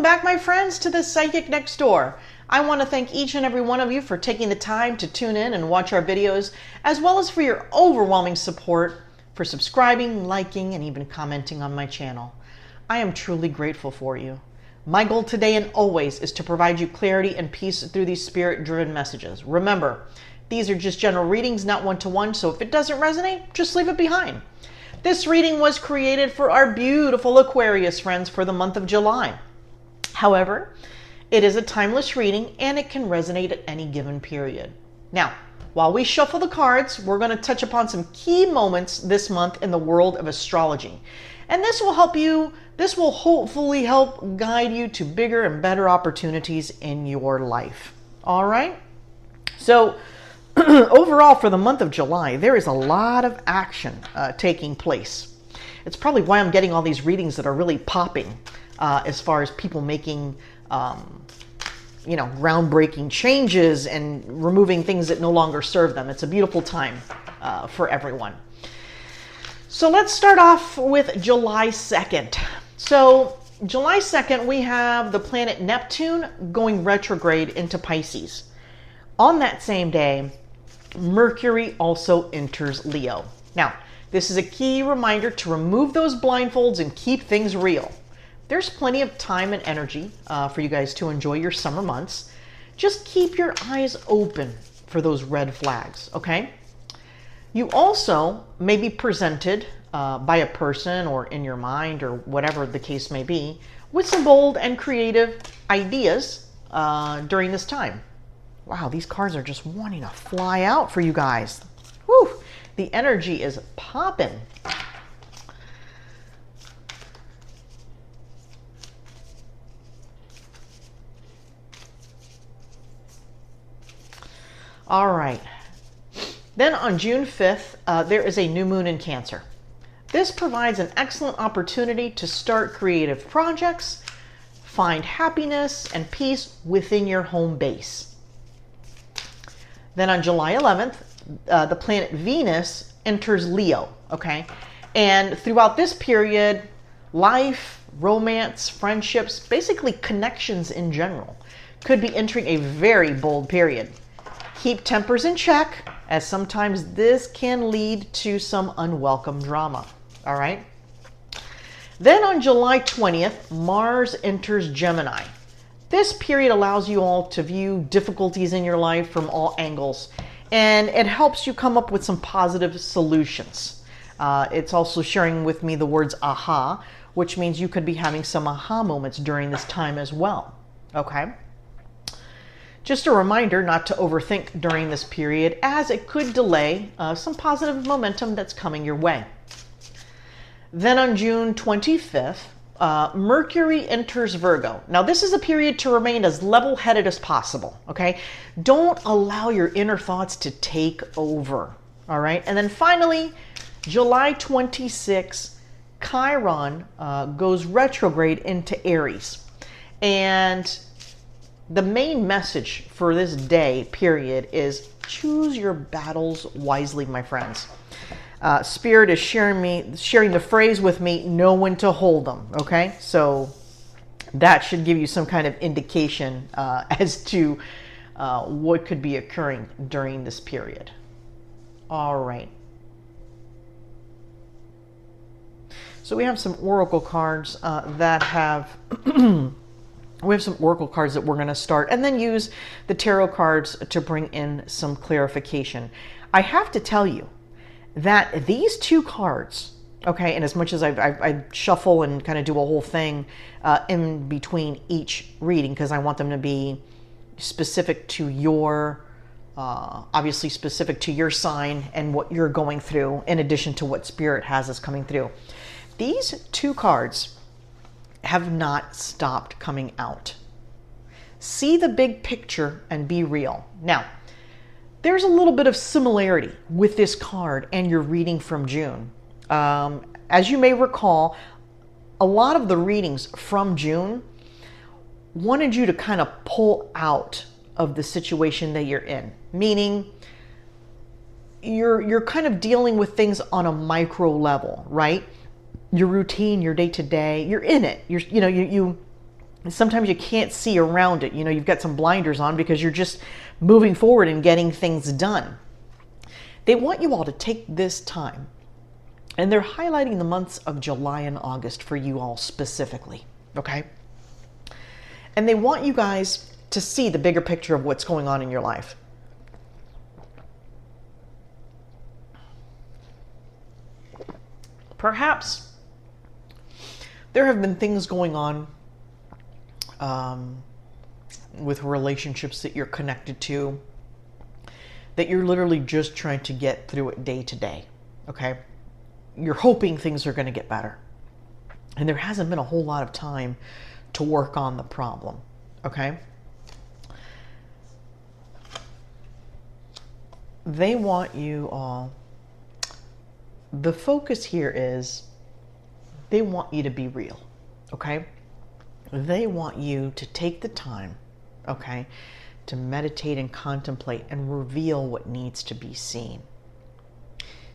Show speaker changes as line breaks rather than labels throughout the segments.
back, my friends, to the Psychic Next Door. I want to thank each and every one of you for taking the time to tune in and watch our videos, as well as for your overwhelming support for subscribing, liking, and even commenting on my channel. I am truly grateful for you. My goal today and always is to provide you clarity and peace through these spirit-driven messages. Remember, these are just general readings, not one-to-one, so if it doesn't resonate, just leave it behind. This reading was created for our beautiful Aquarius friends for the month of July. However, it is a timeless reading and it can resonate at any given period. Now, while we shuffle the cards, we're going to touch upon some key moments this month in the world of astrology. And this will hopefully help guide you to bigger and better opportunities in your life. All right? So, overall, for the month of July, there is a lot of action taking place. It's probably why I'm getting all these readings that are really popping as far as people making, groundbreaking changes and removing things that no longer serve them. It's a beautiful time for everyone. So let's start off with July 2nd. So July 2nd, we have the planet Neptune going retrograde into Pisces. On that same day, Mercury also enters Leo. Now, this is a key reminder to remove those blindfolds and keep things real. There's plenty of time and energy for you guys to enjoy your summer months. Just keep your eyes open for those red flags, okay? You also may be presented by a person or in your mind or whatever the case may be with some bold and creative ideas during this time. Wow, these cards are just wanting to fly out for you guys. Whew, the energy is popping. All right. Then on June 5th, there is a new moon in Cancer. This provides an excellent opportunity to start creative projects, find happiness and peace within your home base. Then on July 11th, the planet Venus enters Leo, okay? And throughout this period, life, romance, friendships, basically connections in general, could be entering a very bold period. Keep tempers in check, as sometimes this can lead to some unwelcome drama, all right? Then on July 20th, Mars enters Gemini. This period allows you all to view difficulties in your life from all angles, and it helps you come up with some positive solutions. It's also sharing with me the words aha, which means you could be having some aha moments during this time as well, okay? Just a reminder not to overthink during this period, as it could delay some positive momentum that's coming your way. Then on June 25th, Mercury enters Virgo. Now, this is a period to remain as level-headed as possible, okay? Don't allow your inner thoughts to take over, all right? And then finally, July 26th, Chiron goes retrograde into Aries. And the main message for this day period is choose your battles wisely, my friends. Spirit is sharing the phrase with me, know when to hold them, okay? So that should give you some kind of indication as to what could be occurring during this period. All right. So we have some oracle cards that have... We have some oracle cards that we're going to start and then use the tarot cards to bring in some clarification. I have to tell you that these two cards, okay, and as much as I shuffle and kind of do a whole thing in between each reading because I want them to be specific to your, obviously specific to your sign and what you're going through in addition to what Spirit has us coming through. These two cards have not stopped coming out. See the big picture and be real. Now, there's a little bit of similarity with this card and your reading from June. As you may recall, a lot of the readings from June wanted you to kind of pull out of the situation that you're in, meaning you're kind of dealing with things on a micro level, right? Your routine, your day-to-day, you're in it. sometimes you can't see around it. You know, you've got some blinders on because you're just moving forward and getting things done. They want you all to take this time, and they're highlighting the months of July and August for you all specifically, okay? And they want you guys to see the bigger picture of what's going on in your life. Perhaps there have been things going on with relationships that you're connected to that you're literally just trying to get through it day to day, okay? You're hoping things are going to get better. And there hasn't been a whole lot of time to work on the problem, okay? They want you all, the focus here is they want you to be real, okay? They want you to take the time, okay, to meditate and contemplate and reveal what needs to be seen.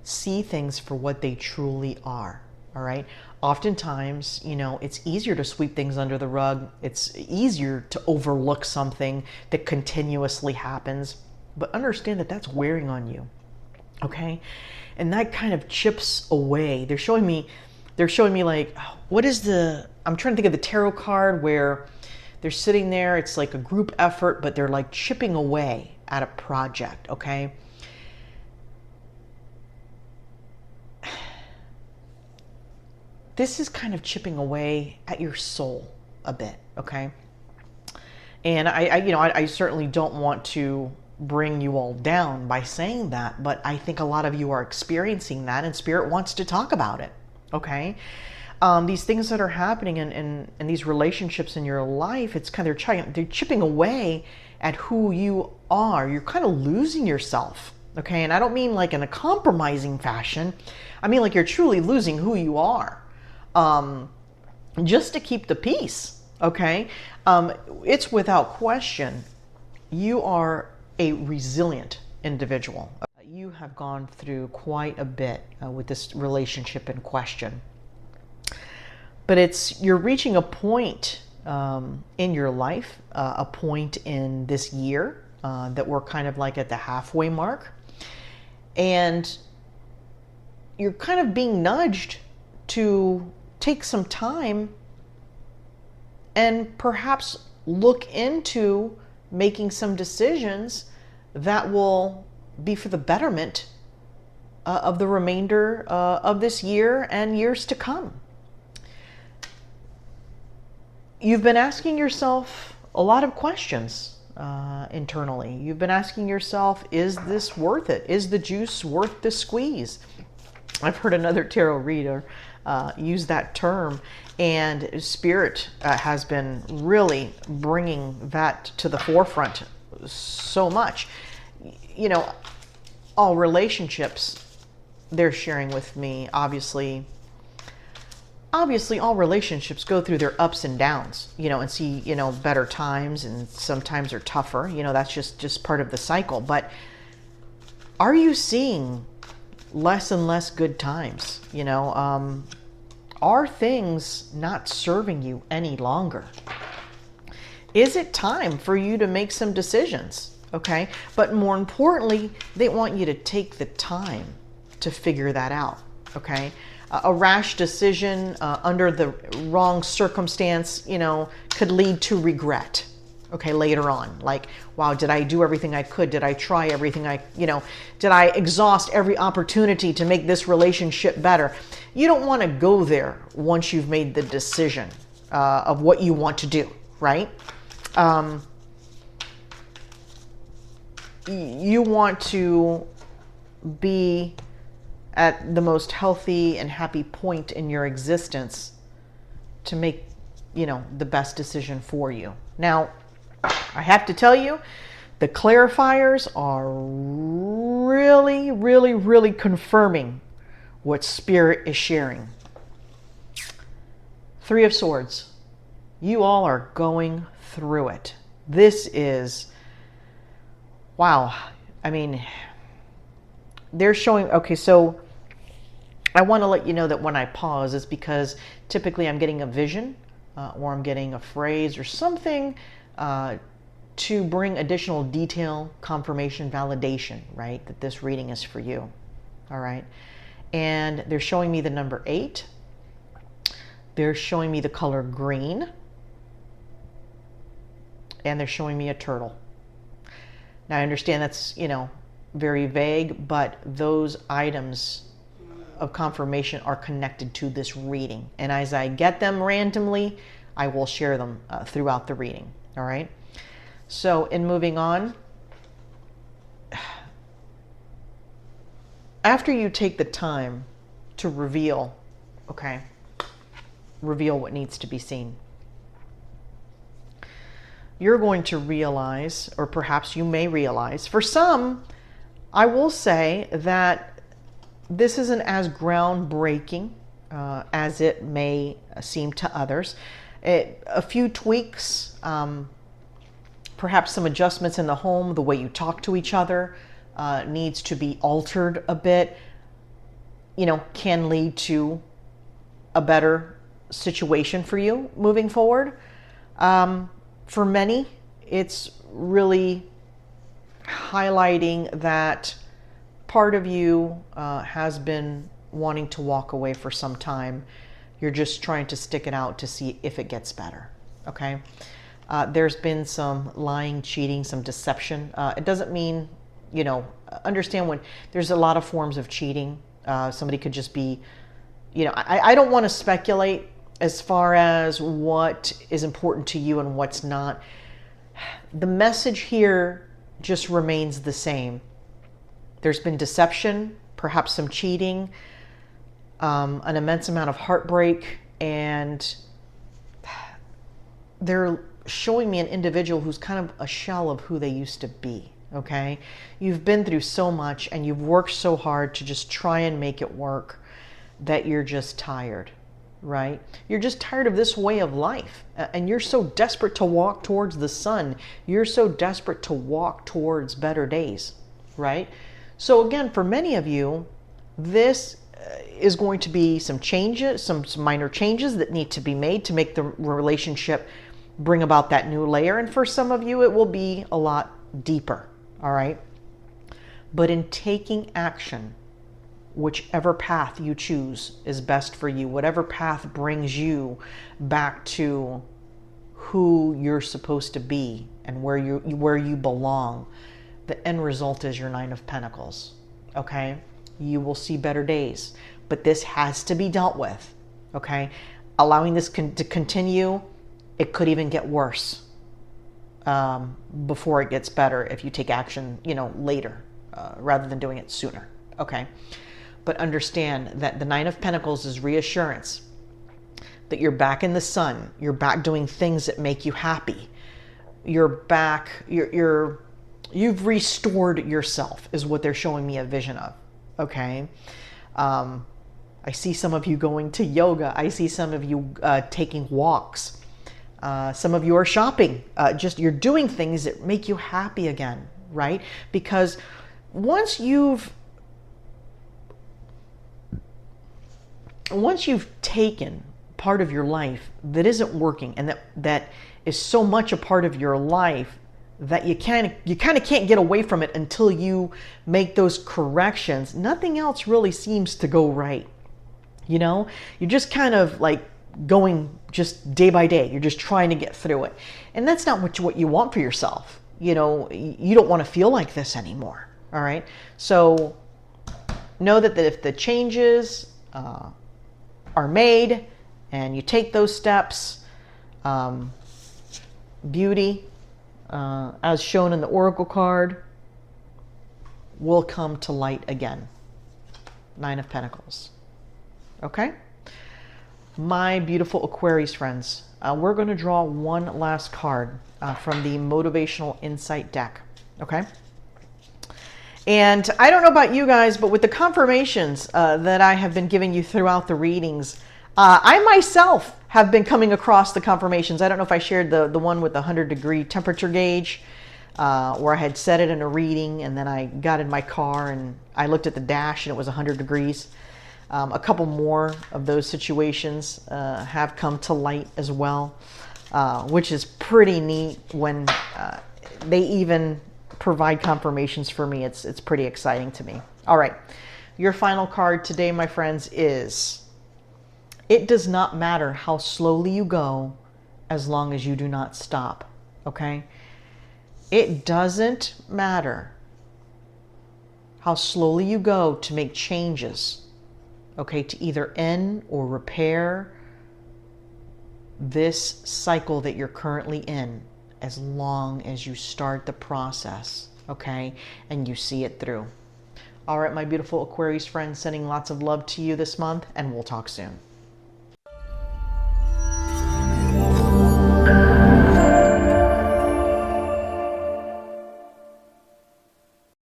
See things for what they truly are, all right? Oftentimes, you know, it's easier to sweep things under the rug. It's easier to overlook something that continuously happens, but understand that that's wearing on you, okay? And that kind of chips away. They're showing me like, what is I'm trying to think of the tarot card where they're sitting there, it's like a group effort, but they're like chipping away at a project, okay? This is kind of chipping away at your soul a bit, okay? And I certainly don't want to bring you all down by saying that, but I think a lot of you are experiencing that, and Spirit wants to talk about it, okay? These things that are happening in these relationships in your life, it's kind of they're chipping away at who you are. You're kind of losing yourself, okay? And I don't mean like in a compromising fashion. I mean like you're truly losing who you are, just to keep the peace, okay? It's without question, you are a resilient individual. You have gone through quite a bit with this relationship in question. But you're reaching a point in your life, a point in this year that we're kind of like at the halfway mark. And you're kind of being nudged to take some time and perhaps look into making some decisions that will be for the betterment of the remainder of this year and years to come. You've been asking yourself a lot of questions internally. You've been asking yourself, is this worth it? Is the juice worth the squeeze? I've heard another tarot reader use that term, and Spirit has been really bringing that to the forefront so much. You know, all relationships, they're sharing with me, obviously all relationships go through their ups and downs, you know, and see, you know, better times, and sometimes are tougher, you know, that's just part of the cycle. But are you seeing less and less good times? You know, are things not serving you any longer? Is it time for you to make some decisions? Okay. But more importantly, they want you to take the time to figure that out. Okay. A rash decision under the wrong circumstance, you know, could lead to regret. Okay, later on, like, wow, did I do everything I could? Did I try everything did I exhaust every opportunity to make this relationship better? You don't want to go there once you've made the decision of what you want to do, right? You want to be at the most healthy and happy point in your existence to make, you know, the best decision for you. Now, I have to tell you, the clarifiers are really, really, really confirming what Spirit is sharing. Three of Swords. You all are going through it. This is, wow. I mean, they're showing, okay, so I want to let you know that when I pause, it's because typically I'm getting a vision or I'm getting a phrase or something to bring additional detail, confirmation, validation, right? That this reading is for you. All right. And they're showing me the number 8. They're showing me the color green. And they're showing me a turtle. Now I understand that's, very vague, but those items of confirmation are connected to this reading. And as I get them randomly, I will share them throughout the reading. All right. So in moving on, after you take the time to reveal what needs to be seen, you're going to realize, or perhaps you may realize, for some, I will say that this isn't as groundbreaking as it may seem to others. A few tweaks, perhaps some adjustments in the home, the way you talk to each other needs to be altered a bit, can lead to a better situation for you moving forward. For many, it's really highlighting that part of you has been wanting to walk away for some time. You're just trying to stick it out to see if it gets better, okay? There's been some lying, cheating, some deception. It doesn't mean, understand when there's a lot of forms of cheating. Somebody could just be, I don't want to speculate as far as what is important to you and what's not. The message here just remains the same. There's been deception, perhaps some cheating, an immense amount of heartbreak, and they're showing me an individual who's kind of a shell of who they used to be, okay? You've been through so much and you've worked so hard to just try and make it work that you're just tired, right? You're just tired of this way of life, and you're so desperate to walk towards the sun. You're so desperate to walk towards better days, right? So again, for many of you, this is going to be some changes, some minor changes that need to be made to make the relationship bring about that new layer. And for some of you, it will be a lot deeper, all right? But in taking action, whichever path you choose is best for you, whatever path brings you back to who you're supposed to be and where you belong, the end result is your 9 of Pentacles, okay? You will see better days, but this has to be dealt with, okay? Allowing this to continue, it could even get worse before it gets better if you take action, later rather than doing it sooner, okay? But understand that the 9 of Pentacles is reassurance that you're back in the sun. You're back doing things that make you happy. You're back, you've restored yourself is what they're showing me a vision of, okay? I see some of you going to yoga. I see some of you taking walks. Some of you are shopping. You're doing things that make you happy again, right? Because once you've taken part of your life that isn't working and that is so much a part of your life that you kind of can't get away from it until you make those corrections, nothing else really seems to go right. You're just kind of like going just day by day. You're just trying to get through it. And that's not what you want for yourself. You don't want to feel like this anymore. All right. So know that if the changes are made and you take those steps, beauty, as shown in the Oracle card, will come to light again. 9 of Pentacles. Okay? My beautiful Aquarius friends, we're going to draw one last card from the Motivational Insight deck. Okay? And I don't know about you guys, but with the confirmations that I have been giving you throughout the readings, I myself have been coming across the confirmations. I don't know if I shared the one with the 100-degree temperature gauge, where I had set it in a reading, and then I got in my car and I looked at the dash and it was 100 degrees. A couple more of those situations have come to light as well, which is pretty neat when they even provide confirmations for me. It's pretty exciting to me. All right. Your final card today, my friends, is it does not matter how slowly you go as long as you do not stop. Okay? It doesn't matter how slowly you go to make changes, okay, to either end or repair this cycle that you're currently in, as long as you start the process, okay, and you see it through. All right, my beautiful Aquarius friends, sending lots of love to you this month, and we'll talk soon.